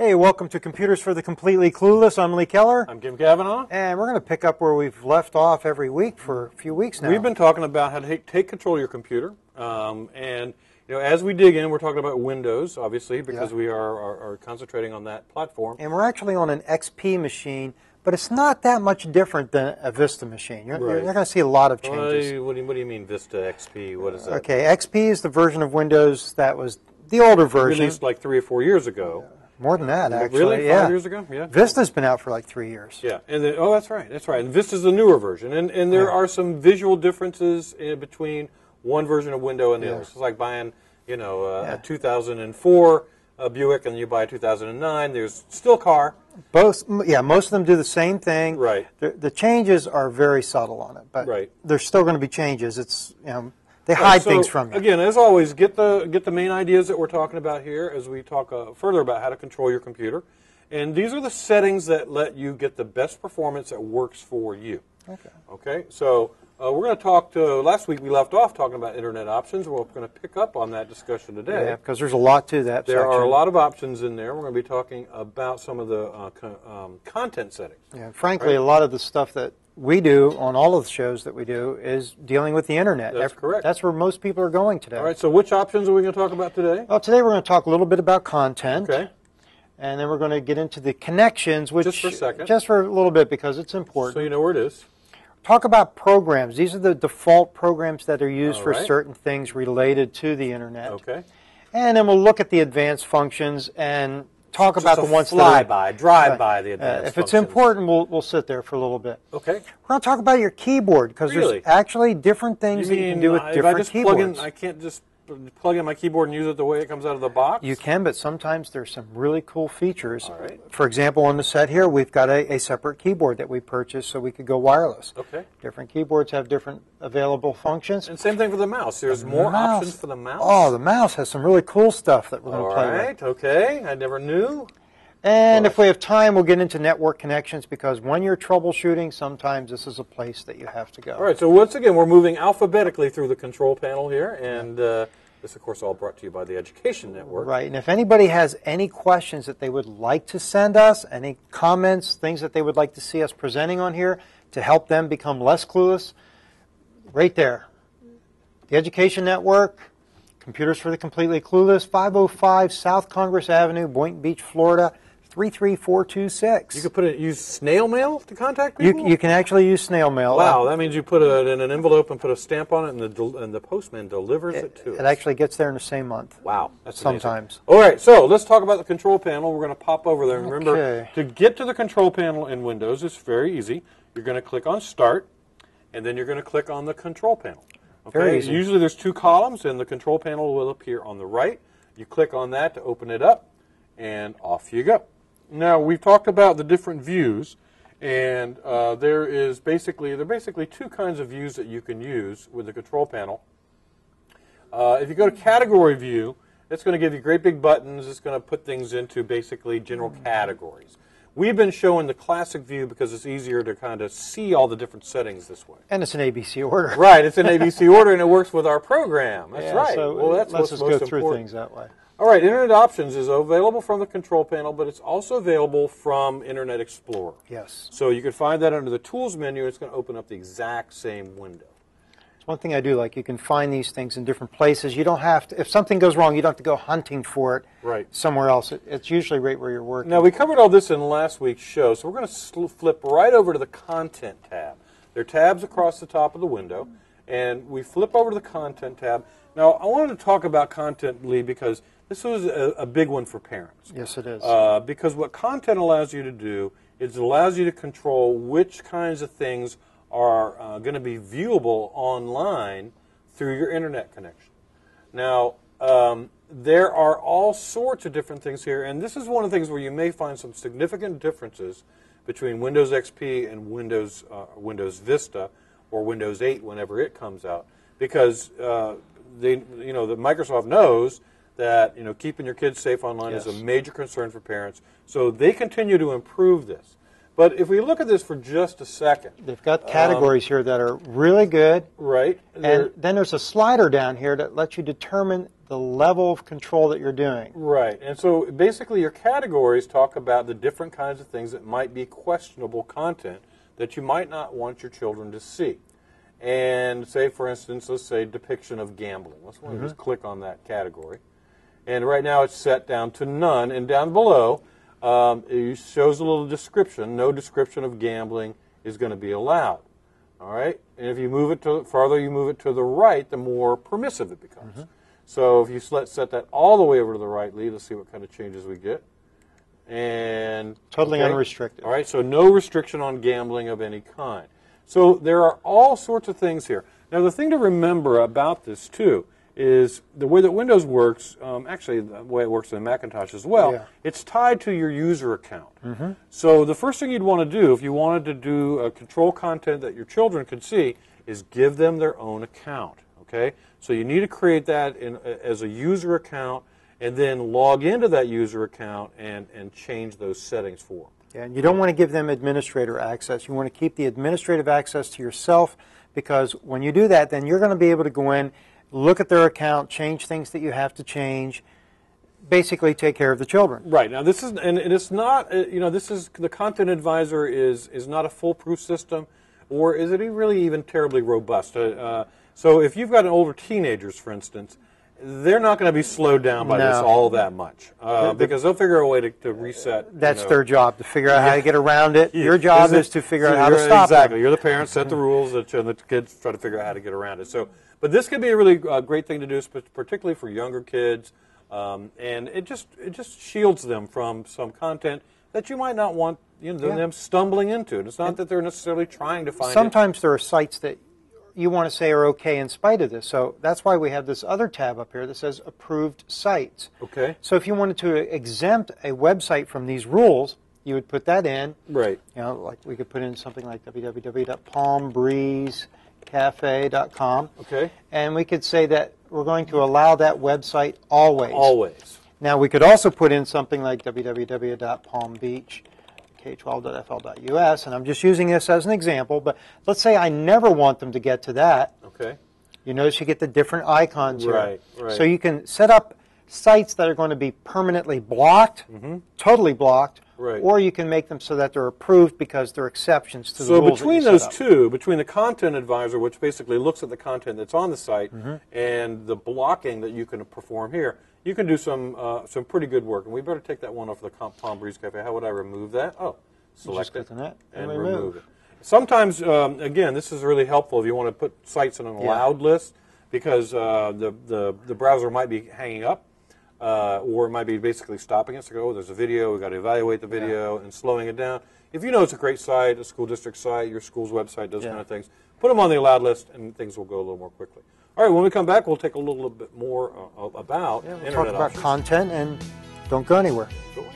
Hey, welcome to Computers for the Completely Clueless. I'm Lee Keller. I'm Kim Cavanaugh. And we're going to pick up where we've left off every week for a few weeks now. We've been talking about how to take control of your computer. And as we dig in, we're talking about Windows, obviously, because we are concentrating on that platform. And we're actually on an XP machine, but it's not that much different than a Vista machine. You're going to see a lot of changes. What do you mean Vista XP? What is that? Okay, XP is the version of Windows that was the older version. Released like 3 or 4 years ago. More than that, actually. Really? 5 years ago? Yeah. Vista's been out for like 3 years. Yeah. And then, that's right. That's right. And Vista's the newer version. And there are some visual differences in between one version of Windows and the other. It's like buying, a 2004 Buick and you buy a 2009. There's still a car. Most of them do the same thing. Right. The changes are very subtle on it, but there's still going to be changes. It's they hide things from you. Again, as always, get the main ideas that we're talking about here as we talk further about how to control your computer. And these are the settings that let you get the best performance that works for you. Okay. So we're going to talk last week we left off talking about Internet options. We're going to pick up on that discussion today. Yeah, because there's a lot to that There section. are a lot of options in there. We're going to be talking about some of the content settings. Yeah, frankly, a lot of the stuff that we do on all of the shows that we do is dealing with the Internet. That's correct. That's where most people are going today. All right, so which options are we going to talk about today? Well, today we're going to talk a little bit about content. Okay. And then we're going to get into the connections, which just for a second. Just for a little bit because it's important. So you know where it is. Talk about programs. These are the default programs that are used for certain things related to the Internet. Okay. And then we'll look at the advanced functions and talk about the ones drive by the advanced functions. If it's important, we'll sit there for a little bit. Okay. We're going to talk about your keyboard because there's actually different things that you can do with different keyboards. I can't just plug in my keyboard and use it the way it comes out of the box? You can, but sometimes there's some really cool features. All right. For example, on the set here, we've got a separate keyboard that we purchased so we could go wireless. Okay. Different keyboards have different available functions. And same thing for the mouse. There's more options for the mouse? Oh, the mouse has some really cool stuff that we're going to play with. All right, okay. I never knew. And if we have time, we'll get into network connections because when you're troubleshooting, sometimes this is a place that you have to go. All right, so once again, we're moving alphabetically through the control panel here, and this, of course, all brought to you by the Education Network. Right, and if anybody has any questions that they would like to send us, any comments, things that they would like to see us presenting on here to help them become less clueless, right there. The Education Network, Computers for the Completely Clueless, 505 South Congress Avenue, Boynton Beach, Florida, 33426. You could use snail mail to contact people? You can actually use snail mail. Wow, that means you put it in an envelope and put a stamp on it, and the postman delivers it to us. It actually gets there in the same month. Wow, that's sometimes. Amazing. All right, so let's talk about the control panel. We're going to pop over there. And remember, to get to the control panel in Windows, it's very easy. You're going to click on Start, and then you're going to click on the control panel. Okay? Very easy. Usually there's two columns, and the control panel will appear on the right. You click on that to open it up, and off you go. Now, we've talked about the different views, and there are basically two kinds of views that you can use with the control panel. If you go to Category View, it's going to give you great big buttons. It's going to put things into basically general categories. We've been showing the classic view because it's easier to kind of see all the different settings this way. And it's an ABC order. Right, it's an ABC order, and it works with our program. That's right. So well, that's let's what's just most go through important. things that way. All right, Internet Options is available from the control panel, but it's also available from Internet Explorer. Yes. So you can find that under the Tools menu. It's going to open up the exact same window. It's one thing I do like. You can find these things in different places. You don't have to, if something goes wrong, you don't have to go hunting for it somewhere else. It's usually right where you're working. Now, we covered all this in last week's show, so we're going to flip right over to the Content tab. There are tabs across the top of the window, and we flip over to the Content tab. Now, I wanted to talk about Content, Lee, because this was a big one for parents. Yes, it is. Because what content allows you to do is it allows you to control which kinds of things are going to be viewable online through your Internet connection. Now, there are all sorts of different things here, and this is one of the things where you may find some significant differences between Windows XP and Windows Vista or Windows 8 whenever it comes out, because the Microsoft knows that keeping your kids safe online is a major concern for parents, so they continue to improve this. But if we look at this for just a second. They've got categories here that are really good. Right. And then there's a slider down here that lets you determine the level of control that you're doing. Right. And so basically your categories talk about the different kinds of things that might be questionable content that you might not want your children to see. And say, for instance, let's say depiction of gambling. Let's just click on that category. And right now it's set down to none. And down below, it shows a little description. No description of gambling is going to be allowed. All right? And if you move it to farther, you move it to the right, the more permissive it becomes. So if you set that all the way over to the right, Lee, let's see what kind of changes we get. And totally unrestricted. All right, so no restriction on gambling of any kind. So there are all sorts of things here. Now, the thing to remember about this, too, is the way that Windows works, actually the way it works in Macintosh as well, it's tied to your user account. So the first thing you'd want to do if you wanted to do control content that your children could see is give them their own account. Okay? So you need to create that as a user account and then log into that user account and change those settings for them. Yeah, and you don't want to give them administrator access. You want to keep the administrative access to yourself, because when you do that, then you're going to be able to go in, look at their account, change things that you have to change, basically take care of the children. Right. Now this is, and it's not, this is, the Content Advisor is not a foolproof system, or is it really even terribly robust? So if you've got older teenagers, for instance, they're not going to be slowed down by this all that much, because they'll figure a way to reset. That's their job, to figure out how to get around it. Your job is to figure out how to stop Exactly. it. You're the parents, set the rules, and the kids try to figure out how to get around it. So, but this could be a really great thing to do, particularly for younger kids, and it just shields them from some content that you might not want them stumbling into. And it's not that they're necessarily trying to find it. Sometimes there are sites that you want to say are okay in spite of this. So that's why we have this other tab up here that says approved sites. Okay. So if you wanted to exempt a website from these rules, you would put that in. Right. Like we could put in something like www.palmbreezecafe.com. Okay. And we could say that we're going to allow that website always. Always. Now we could also put in something like www.palmbeach.k12.fl.us, and I'm just using this as an example, but let's say I never want them to get to that. Okay. You notice you get the different icons here. Right. So you can set up sites that are going to be permanently blocked, totally blocked, or you can make them so that they're approved because they're exceptions to the rules. So between those two, between the Content Advisor, which basically looks at the content that's on the site, and the blocking that you can perform here, you can do some pretty good work. And we better take that one off the Palm Breeze Cafe. How would I remove that? Oh, select it and remove it. Sometimes, again, this is really helpful if you want to put sites on an allowed list, because the browser might be hanging up, or it might be basically stopping it. So, there's a video, we've got to evaluate the video, and slowing it down. If you know it's a great site, a school district site, your school's website, those kind of things, put them on the allowed list, and things will go a little more quickly. All right, when we come back, we'll take a little bit more about we'll Internet talk about options. content, and don't go anywhere. Sure.